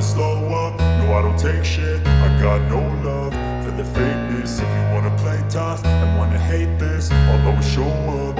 slow up, no I don't take shit. I got no love for the fakeness. If you wanna play tough and wanna hate this, I'll always show up.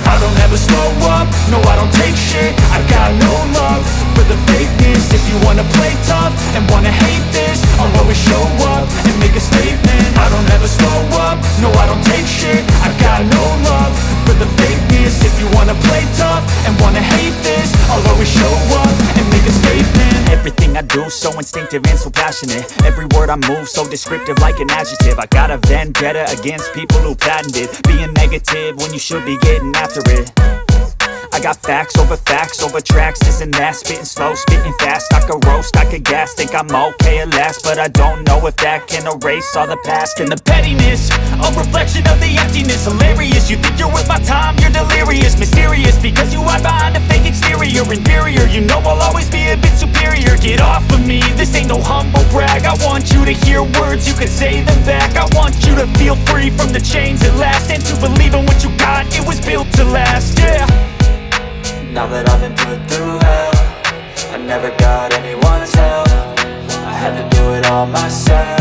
I don't ever slow up, no I don't take shit. I got no love for the fakeness. If you wanna play tough and wanna hate this, I'll always show up and make a statement. I don't ever slow up, no I don't take shit. I got no love for the fakeness. If you wanna play tough and wanna hate this, I'll always show up and make a statement. Everything I do so instinctive and so passionate. Every word I move so descriptive like an adjective. I got a vendetta against people who patented being negative when you should be getting after it. I got facts over tracks, this and that. Spitting slow, spitting fast, I could roast, I could gas. Think I'm okay at last, but I don't know if that can erase all the past. And the pettiness, a reflection of the emptiness. Hilarious, you think you're worth my time, you're delirious. Mysterious, because you hide behind a fake exterior. Inferior, you know I'll always be a bit superior. Get off of me, this ain't no humble brag. I want you to hear words, you can say them back. I want you to feel free from the chains at last, and to believe in what you got, it was built to last, yeah. Now that I've been put through hell, I never got anyone's help. I had to do it all myself.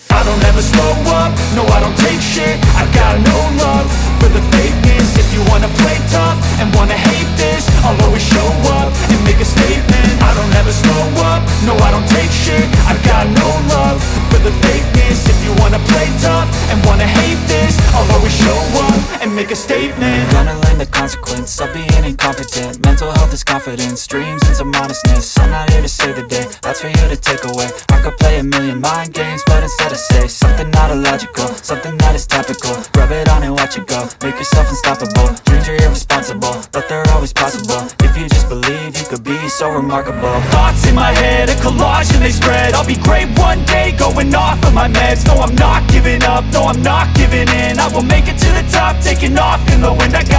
I don't ever slow up, no I don't take shit. I got no love for the fakeness. If you wanna play tough and wanna hate this, I'll always show up and make a statement. I don't ever slow up, no I don't take shit. I got no love for the fakeness. If you wanna play tough and wanna hate this, I'll always show up and make a statement. Gonna learn the consequence of being incompetent. Mental health is confidence, dreams and some honestness. I'm not here to save the day, that's for you to take away. I could play a million mind games, but instead I say something not illogical, something that is topical. Rub it on and watch it go, make yourself unstoppable. Dreams are irresponsible, but they're always possible. If you just believe, you could be so remarkable. Thoughts in my head, a collage and they spread. I'll be great one day, going off of my meds. No, I'm not giving up, no, I'm not giving in. I will make it to the top, taking off in the wind. I got